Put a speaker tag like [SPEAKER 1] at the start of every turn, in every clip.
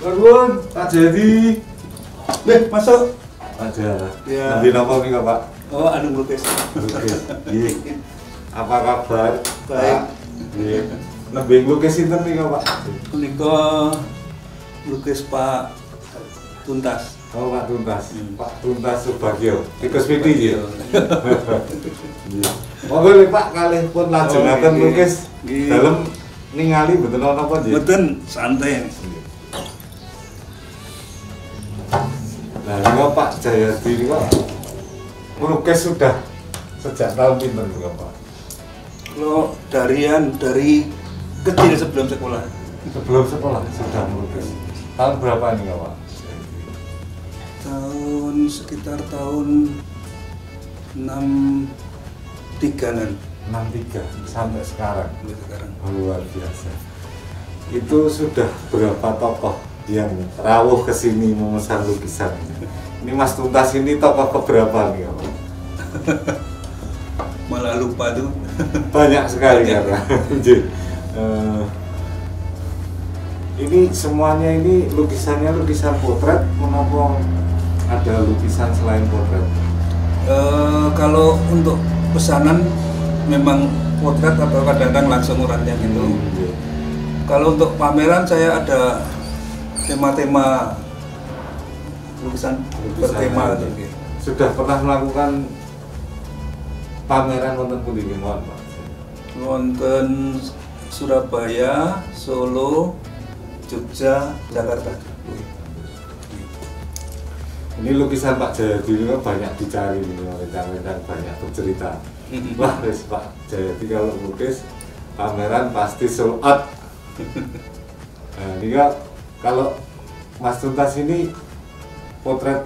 [SPEAKER 1] Nuwun, Pak Jadi.
[SPEAKER 2] Masuk.
[SPEAKER 1] Ada.
[SPEAKER 2] Ya.
[SPEAKER 1] Nanti nopo nih Pak?
[SPEAKER 2] Oh, anu lukis.
[SPEAKER 1] Lukis. Iya. Apa kabar?
[SPEAKER 2] Baik.
[SPEAKER 1] Iya. Lebih lukis sinten nih Pak?
[SPEAKER 2] Punika lukis Pak Tuntas.
[SPEAKER 1] Oh, Pak Tuntas. Pak Tuntas Subagio. Tikus Piti ya. Iya. Monggo nih Pak, kalih pun lajengaken
[SPEAKER 2] Oh,
[SPEAKER 1] lukis.
[SPEAKER 2] iya.
[SPEAKER 1] Dalem ningali mboten ana apa nggih?
[SPEAKER 2] Mboten santai.
[SPEAKER 1] Nah, ini Pak Jayadi ini kok melukis sudah sejak tahun pinten juga Pak?
[SPEAKER 2] Kalau dari kecil sebelum sekolah.
[SPEAKER 1] Sebelum sekolah sudah melukis. Tahun berapa ini Pak?
[SPEAKER 2] Sekitar tahun 63-an
[SPEAKER 1] 63 sampai sekarang.
[SPEAKER 2] sampai sekarang.
[SPEAKER 1] Luar biasa. Itu sudah berapa tokoh yang rawuh ke sini memesan lukisan? Ini Mas Tuntas ini tokoh keberapa nih Pak?
[SPEAKER 2] Malah lupa tuh.
[SPEAKER 1] Banyak sekali kan. Ini semuanya ini lukisannya lukisan potret, menapa ada lukisan selain potret?
[SPEAKER 2] Kalau untuk pesanan memang potret atau kadang-kadang langsung orangnya gitu.
[SPEAKER 1] Iya.
[SPEAKER 2] Kalau untuk pameran saya ada tema-tema lukisan bertema
[SPEAKER 1] aja.
[SPEAKER 2] gitu.
[SPEAKER 1] Sudah pernah melakukan pameran wonten pundi nggih mohon Pak?
[SPEAKER 2] Wonten Surabaya, Solo, Jogja, Jakarta.
[SPEAKER 1] Ini lukisan Pak Jayadi ini kan banyak dicari nih, rekan-rekan banyak bercerita. Wah, wis Pak Jayadi kalau lukis pameran pasti sold out. Nah, ini kan kalau Mas Tuntas ini potret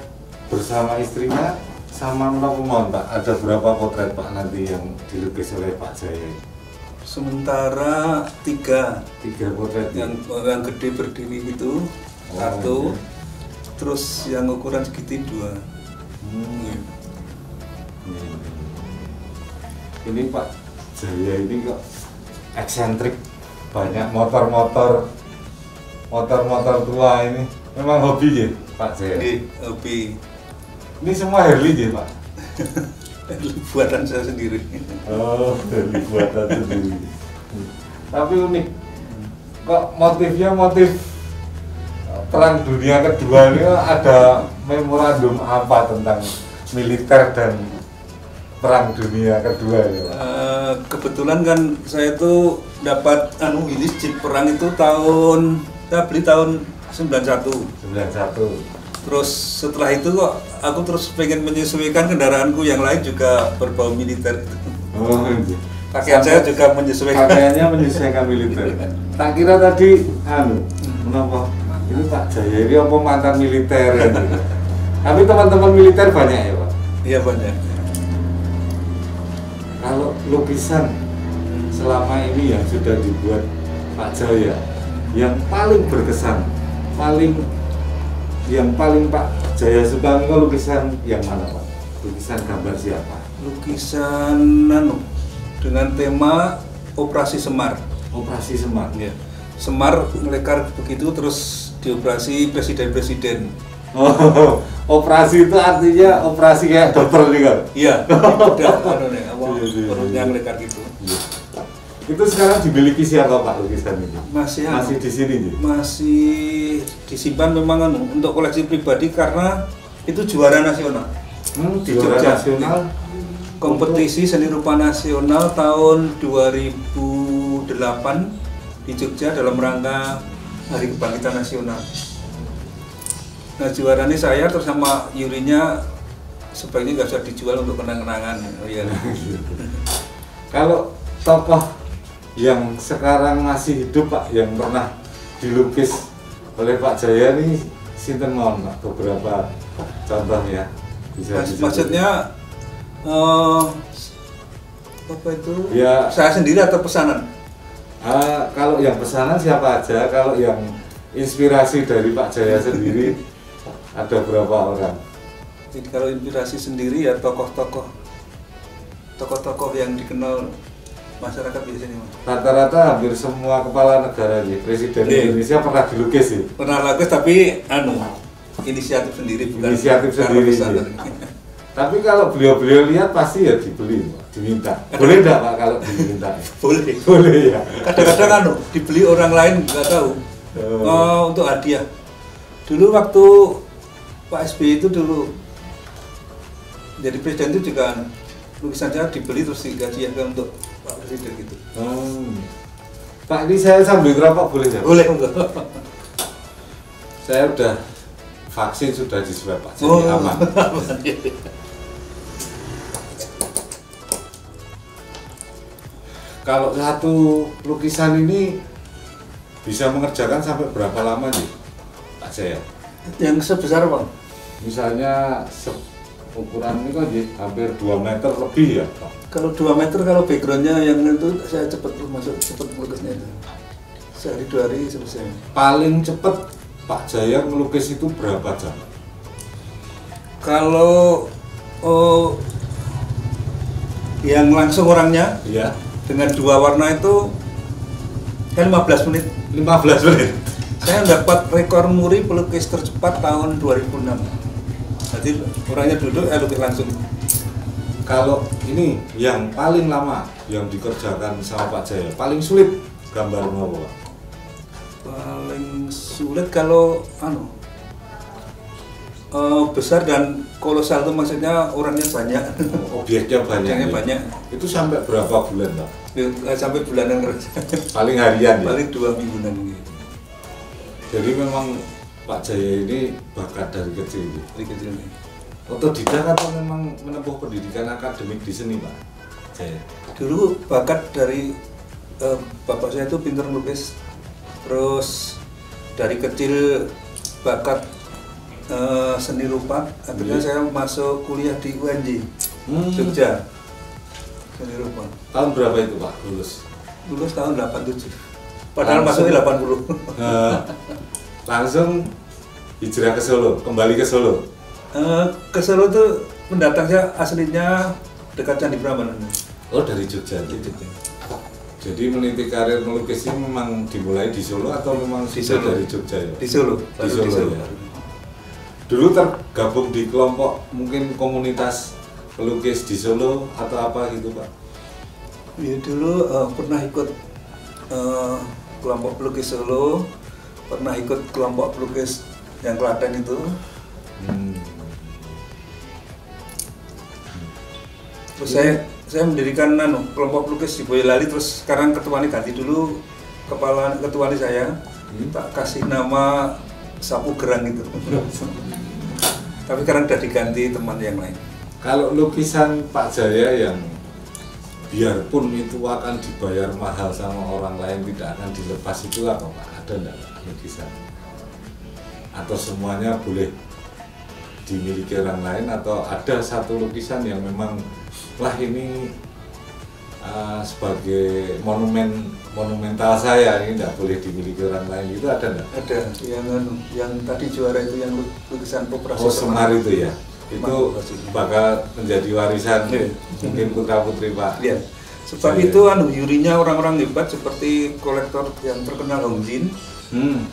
[SPEAKER 1] bersama istrinya sama menapa mawon Pak? Ada berapa potret Pak nanti yang dilukis oleh Pak Jaya?
[SPEAKER 2] Sementara tiga
[SPEAKER 1] Potret
[SPEAKER 2] yang gede berdiri itu satu,
[SPEAKER 1] iya.
[SPEAKER 2] terus yang ukuran segitiga dua.
[SPEAKER 1] Ini Pak Jaya ini kok eksentrik, banyak motor-motor tua ini. Memang hobi ya Pak Jaya?
[SPEAKER 2] Hobi.
[SPEAKER 1] Ini semua Harley ya Pak?
[SPEAKER 2] Buatan saya sendiri.
[SPEAKER 1] Oh, dari buatan sendiri. Tapi unik. Kok motifnya motif Perang Dunia Kedua ini ada memorandum apa tentang militer dan Perang Dunia Kedua ya Pak?
[SPEAKER 2] Kebetulan kan saya tuh dapat ini jeep perang itu saya beli tahun 91.
[SPEAKER 1] 91.
[SPEAKER 2] Terus setelah itu kok aku terus pengen menyesuaikan kendaraanku yang lain juga berbau militer.
[SPEAKER 1] Oh, iya.
[SPEAKER 2] Pakaian saya juga menyesuaikan.
[SPEAKER 1] Pakaiannya menyesuaikan militer. Tak kira tadi kenapa? Ini Pak Jaya ini apa mantan militer ya? Tapi teman-teman militer banyak ya Pak?
[SPEAKER 2] Iya banyak.
[SPEAKER 1] Kalau lukisan selama ini yang sudah dibuat Pak Jaya, yang paling berkesan, yang paling Pak Jaya suka lukisan yang mana Pak? Lukisan gambar siapa?
[SPEAKER 2] Lukisan dengan tema Operasi Semar.
[SPEAKER 1] Operasi Semar.
[SPEAKER 2] Ya. Semar melekar begitu terus dioperasi presiden-presiden.
[SPEAKER 1] Oh, operasi itu artinya operasi kayak dokter nih kan?
[SPEAKER 2] Iya. Perutnya melekar gitu.
[SPEAKER 1] Iya. Itu sekarang dimiliki siapa Pak lukisan ini?
[SPEAKER 2] Masih
[SPEAKER 1] di sini nih?
[SPEAKER 2] Masih disimpan memang untuk koleksi pribadi karena itu juara nasional. Di
[SPEAKER 1] Juara
[SPEAKER 2] Jogja.
[SPEAKER 1] nasional.
[SPEAKER 2] Kompetisi seni rupa nasional tahun 2008 di Jogja dalam rangka Hari Kebangkitan Nasional. Nah juaranya saya terus sama Yurinya sebaiknya nggak usah dijual untuk kenang-kenangan. Oh, iya.
[SPEAKER 1] Kalau tokoh yang sekarang masih hidup Pak, yang pernah dilukis oleh Pak Jaya ini sinten mawon Pak? Beberapa contohnya bisa
[SPEAKER 2] Maksudnya apa itu?
[SPEAKER 1] Ya,
[SPEAKER 2] saya sendiri atau pesanan?
[SPEAKER 1] kalau yang pesanan siapa aja, kalau yang inspirasi dari Pak Jaya sendiri ada berapa orang?
[SPEAKER 2] Jadi kalau inspirasi sendiri ya tokoh-tokoh yang dikenal masyarakat biasanya Mas.
[SPEAKER 1] Rata-rata hampir semua kepala negara nih, presiden Indonesia pernah dilukis sih.
[SPEAKER 2] Pernah lukis tapi inisiatif sendiri bukan
[SPEAKER 1] Inisiatif sendiri sih. Tapi kalau beliau-beliau lihat pasti ya dibeli, diminta. Boleh enggak Pak kalau diminta?
[SPEAKER 2] Boleh.
[SPEAKER 1] Boleh ya.
[SPEAKER 2] Kadang-kadang dibeli orang lain nggak tahu. Untuk hadiah. Dulu waktu Pak SBY itu dulu jadi presiden itu juga lukisan saya dibeli terus dihadiahkan untuk Pak Presiden gitu.
[SPEAKER 1] Pak, ini saya sambil ngerokok boleh ya?
[SPEAKER 2] Boleh enggak?
[SPEAKER 1] Saya udah vaksin sudah di swab Pak, jadi aman. Kalau satu lukisan ini bisa mengerjakan sampai berapa lama nih Pak Jaya?
[SPEAKER 2] Yang sebesar apa?
[SPEAKER 1] Misalnya ukuran ini kan hampir 2 meter lebih ya Pak?
[SPEAKER 2] Kalau 2 meter, kalau backgroundnya yang itu saya cepat masuk, cepat melukisnya itu. Sehari 2 hari selesai.
[SPEAKER 1] Paling cepat Pak Jaya melukis itu berapa jam?
[SPEAKER 2] Kalau yang langsung orangnya
[SPEAKER 1] Iya.
[SPEAKER 2] dengan 2 warna itu kan 15 menit.
[SPEAKER 1] 15 menit.
[SPEAKER 2] Saya dapat rekor muri pelukis tercepat tahun 2006. Jadi orangnya duduk, lukis langsung.
[SPEAKER 1] Kalau ini yang paling lama yang dikerjakan sama Pak Jaya, paling sulit gambar apa Pak?
[SPEAKER 2] Paling sulit kalau besar dan kolosal itu maksudnya orangnya banyak.
[SPEAKER 1] Objeknya banyak.
[SPEAKER 2] Objeknya
[SPEAKER 1] ya?
[SPEAKER 2] banyak.
[SPEAKER 1] Itu sampai berapa bulan Pak?
[SPEAKER 2] Nggak sampai bulanan kerja.
[SPEAKER 1] Paling harian ya?
[SPEAKER 2] Paling 2 mingguan gitu.
[SPEAKER 1] Jadi memang Pak Jaya ini bakat dari kecil gitu.
[SPEAKER 2] Dari kecil nih.
[SPEAKER 1] Otodidak atau memang menempuh pendidikan akademik di seni Pak Jaya?
[SPEAKER 2] Dulu bakat dari bapak saya itu pintar melukis. Terus dari kecil bakat seni rupa. Akhirnya saya masuk kuliah di UNJ Jogja. Seni rupa.
[SPEAKER 1] Tahun berapa itu Pak lulus?
[SPEAKER 2] Lulus tahun 87. Padahal masuknya 80.
[SPEAKER 1] Langsung hijrah ke Solo, kembali ke Solo.
[SPEAKER 2] Ke Solo itu pendatang saya aslinya dekat Candi Prambanan.
[SPEAKER 1] Oh dari Jogja. Jadi meniti karir melukis ini memang dimulai di Solo atau memang
[SPEAKER 2] Di
[SPEAKER 1] sudah
[SPEAKER 2] Solo.
[SPEAKER 1] dari Jogja ya?
[SPEAKER 2] Di Solo.
[SPEAKER 1] Di Solo ya. Dulu tergabung di kelompok mungkin komunitas pelukis di Solo atau apa gitu Pak?
[SPEAKER 2] Ya, dulu pernah ikut kelompok pelukis Solo, pernah ikut kelompok pelukis yang Klaten itu. Terus saya mendirikan kelompok pelukis di Boyolali, terus sekarang ketuanya ganti dulu, ketuanya saya tak kasih nama Sapu Gerang itu. Tapi sekarang udah diganti teman yang lain.
[SPEAKER 1] Kalau lukisan Pak Jaya yang biarpun itu akan dibayar mahal sama orang lain tidak akan dilepas itu apa Pak? Ada enggak lukisan? Atau semuanya boleh dimiliki orang lain atau ada satu lukisan yang memang lah ini sebagai monumental saya ini tidak boleh dimiliki orang lain itu ada enggak?
[SPEAKER 2] Ada yang tadi juara itu yang lukisan Operasi
[SPEAKER 1] Semar itu ya? Itu bakal menjadi warisan mungkin putra-putri Pak.
[SPEAKER 2] Iya. Sebab itu jurinya orang-orang hebat seperti kolektor yang terkenal Hong Jin,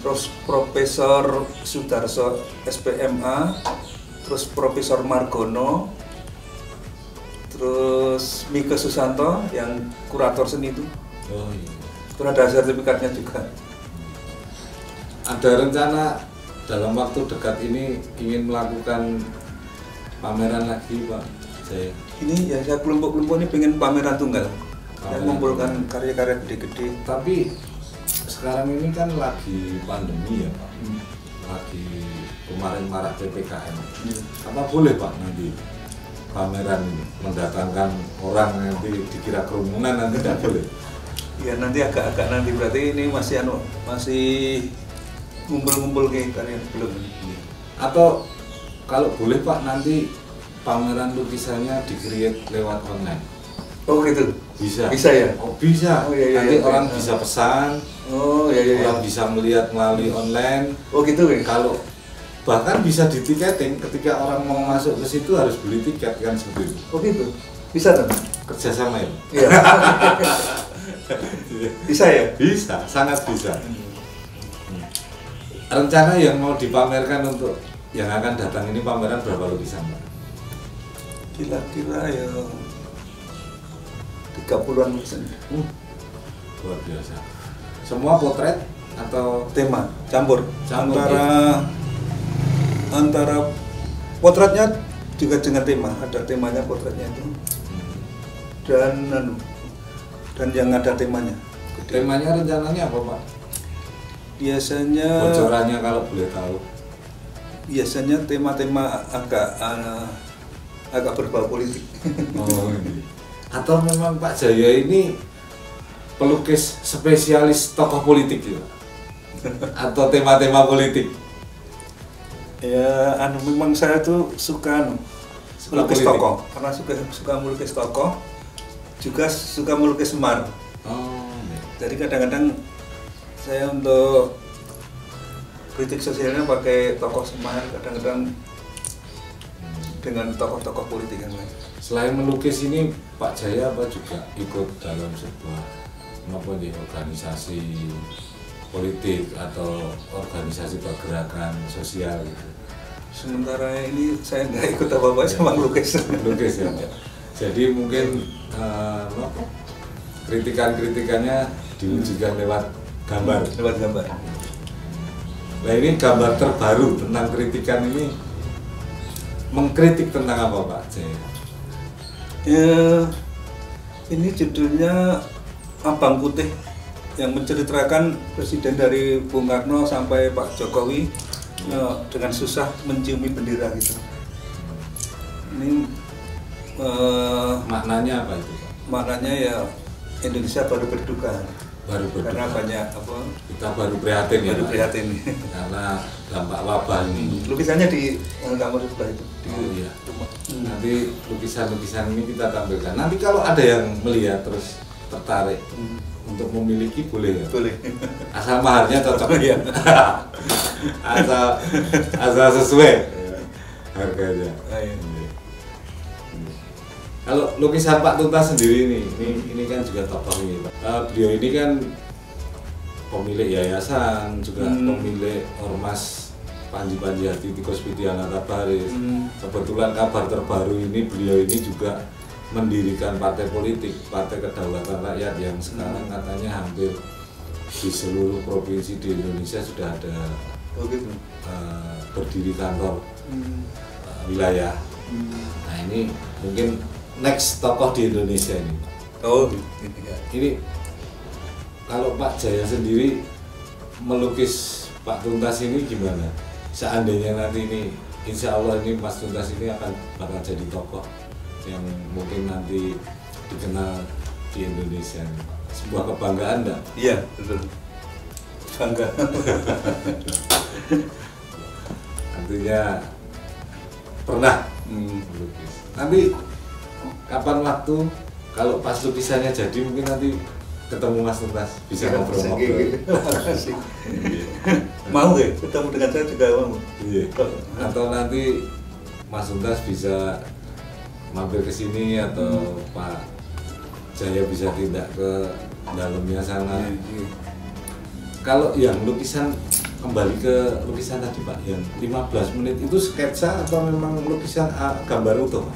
[SPEAKER 2] terus Profesor Sudarso SPMA, terus Profesor Margono, terus Mika Susanto yang kurator seni itu.
[SPEAKER 1] Oh iya.
[SPEAKER 2] Terus ada sertifikatnya juga.
[SPEAKER 1] Ada rencana dalam waktu dekat ini ingin melakukan pameran lagi Pak Jaya?
[SPEAKER 2] Ini ya saya kelompok-kelompok ini pengen pameran tunggal. Saya mengumpulkan karya-karya gede-gede.
[SPEAKER 1] Tapi sekarang ini kan lagi pandemi ya Pak, lagi kemarin marak PPKM. Apa boleh Pak nanti pameran ini mendatangkan orang nanti dikira kerumunan nanti tidak boleh?
[SPEAKER 2] Ya nanti agak-agak nanti berarti ini masih ngumpul-ngumpul kayak karya belum.
[SPEAKER 1] Atau kalau boleh Pak nanti pameran lukisannya di-create lewat online.
[SPEAKER 2] Oh gitu.
[SPEAKER 1] Bisa.
[SPEAKER 2] Bisa ya?
[SPEAKER 1] Oh bisa.
[SPEAKER 2] Oh, iya,
[SPEAKER 1] nanti
[SPEAKER 2] iya,
[SPEAKER 1] orang
[SPEAKER 2] iya.
[SPEAKER 1] bisa pesan.
[SPEAKER 2] Oh iya.
[SPEAKER 1] Orang bisa melihat melalui online.
[SPEAKER 2] Oh gitu ya.
[SPEAKER 1] Kalau bahkan bisa ditiketing ketika orang mau masuk ke situ harus beli tiket kan seperti itu.
[SPEAKER 2] Oh gitu. Bisa kan?
[SPEAKER 1] kerjasama ya?
[SPEAKER 2] Iya. Bisa ya?
[SPEAKER 1] Bisa, sangat bisa. Rencana yang mau dipamerkan untuk yang akan datang ini pameran berapa lukisan, Pak?
[SPEAKER 2] Kira-kira ya 30-an lukisan.
[SPEAKER 1] Luar biasa. Semua potret atau
[SPEAKER 2] Tema campur
[SPEAKER 1] ya?
[SPEAKER 2] antara potretnya juga dengan tema, ada temanya potretnya itu. Dan yang ada temanya.
[SPEAKER 1] Temanya rencananya apa, Pak?
[SPEAKER 2] Biasanya
[SPEAKER 1] Bocorannya kalau boleh tahu.
[SPEAKER 2] Biasanya tema-tema agak berbau politik.
[SPEAKER 1] Oh, ini. Atau memang Pak Jaya ini pelukis spesialis tokoh politik ya? Atau tema-tema politik?
[SPEAKER 2] Ya, memang saya tuh suka melukis
[SPEAKER 1] politik.
[SPEAKER 2] tokoh, karena suka melukis tokoh, juga suka melukis semar.
[SPEAKER 1] Oh, iya.
[SPEAKER 2] Jadi kadang-kadang saya untuk kritik sosialnya pakai tokoh semar, kadang-kadang dengan tokoh-tokoh politik yang lain.
[SPEAKER 1] Selain melukis ini Pak Jaya apa juga ikut dalam sebuah organisasi politik atau organisasi pergerakan sosial gitu?
[SPEAKER 2] Sementara ini saya nggak ikut apa-apa, sama melukis.
[SPEAKER 1] Melukis ya. Jadi mungkin kritikannya diwujudkan lewat gambar.
[SPEAKER 2] Lewat gambar.
[SPEAKER 1] Nah ini gambar terbaru tentang kritikan ini mengkritik tentang apa Pak Jaya?
[SPEAKER 2] Ya, ini judulnya Abang Putih, yang menceritakan presiden dari Bung Karno sampai Pak Jokowi dengan susah menciumi bendera gitu. Ini
[SPEAKER 1] Maknanya apa itu Pak?
[SPEAKER 2] maknanya ya Indonesia baru berduka.
[SPEAKER 1] Baru berduka.
[SPEAKER 2] Karena banyak
[SPEAKER 1] Kita baru prihatin ya
[SPEAKER 2] baru
[SPEAKER 1] Pak?
[SPEAKER 2] prihatin.
[SPEAKER 1] Karena dampak wabah ini.
[SPEAKER 2] Lukisannya di kamar sebelah itu.
[SPEAKER 1] Oh iya.
[SPEAKER 2] Rumah.
[SPEAKER 1] Nanti lukisan-lukisan ini kita tampilkan. Nanti kalau ada yang melihat terus tertarik untuk memiliki boleh ya?
[SPEAKER 2] Boleh.
[SPEAKER 1] Asal maharnya cocok.
[SPEAKER 2] Iya.
[SPEAKER 1] asal sesuai harganya.
[SPEAKER 2] Ah, iya.
[SPEAKER 1] Kalau lukisan Pak Tuntas sendiri ini kan juga tokoh ini Pak. Beliau ini kan pemilik yayasan, juga pemilik ormas Panji Hati Tikus Widianata Baris. Kebetulan kabar terbaru ini beliau ini juga mendirikan partai politik, Partai Kedaulatan Rakyat, yang sekarang katanya hampir di seluruh provinsi di Indonesia sudah ada berdiri kantor wilayah. Nah ini mungkin next tokoh di Indonesia ini.
[SPEAKER 2] Oh, ya.
[SPEAKER 1] Ini kalau Pak Jaya sendiri melukis Pak Tuntas ini gimana? Seandainya nanti ini, insya Allah ini Mas Tuntas ini bakal jadi tokoh yang mungkin nanti dikenal di Indonesia. Sebuah kebanggaan enggak?
[SPEAKER 2] Iya, betul. Bangga.
[SPEAKER 1] Artinya pernah melukis. Nanti kapan waktu kalau pas lukisannya jadi mungkin nanti ketemu Mas Tuntas bisa ngobrol-ngobrol.
[SPEAKER 2] Makasih. Mau ya ketemu dengan saya juga mau.
[SPEAKER 1] Iya. Atau nanti Mas Tuntas bisa mampir ke sini atau Pak Jaya bisa tindak ke dalamnya sana. Kalau yang lukisan, kembali ke lukisan tadi Pak, yang 15 menit itu sketsa atau memang lukisan gambar utuh?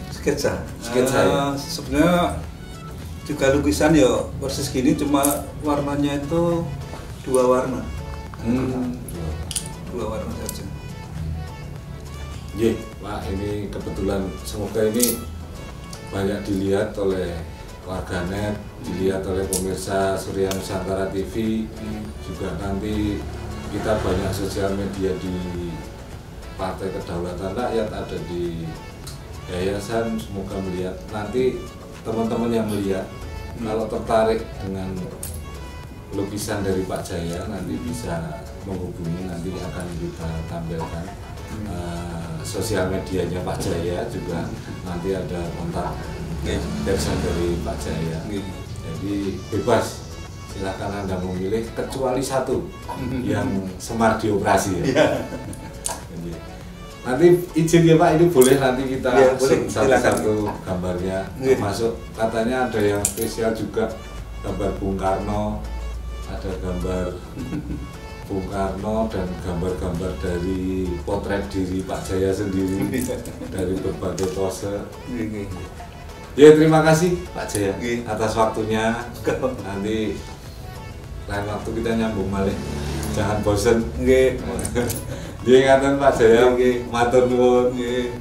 [SPEAKER 2] Sketsa.
[SPEAKER 1] Sketsa ya?
[SPEAKER 2] Sebenarnya juga lukisan ya persis gini, cuma warnanya itu dua warna. Dua warna saja.
[SPEAKER 1] Iya, Pak, ini kebetulan semoga ini banyak dilihat oleh warganet, dilihat oleh pemirsa Surya Nusantara TV, juga nanti kita banyak sosial media di Partai Kedaulatan Rakyat, ada di yayasan, semoga melihat. Nanti teman-teman yang melihat, kalau tertarik dengan lukisan dari Pak Jaya, nanti bisa menghubungi, nanti akan kita tampilkan sosial medianya Pak Jaya, juga nanti ada kontak person dari Pak Jaya. Jadi bebas, silakan Anda memilih kecuali satu yang semar dioperasi ya. Nanti izin ya Pak, ini boleh nanti kita
[SPEAKER 2] Ya, boleh,
[SPEAKER 1] satu-satu gambarnya.
[SPEAKER 2] Iya.
[SPEAKER 1] Termasuk katanya ada yang spesial juga, gambar Bung Karno, ada gambar Bung Karno dan gambar-gambar dari potret diri Pak Jaya sendiri dari berbagai pose.
[SPEAKER 2] Oke.
[SPEAKER 1] Ya terima kasih Pak Jaya
[SPEAKER 2] Oke.
[SPEAKER 1] atas waktunya. Nanti lain waktu kita nyambung malih. Jangan bosen.
[SPEAKER 2] Oke.
[SPEAKER 1] Dia ingatan Pak Jaya,
[SPEAKER 2] Oke.
[SPEAKER 1] matur nuwun.
[SPEAKER 2] Oke.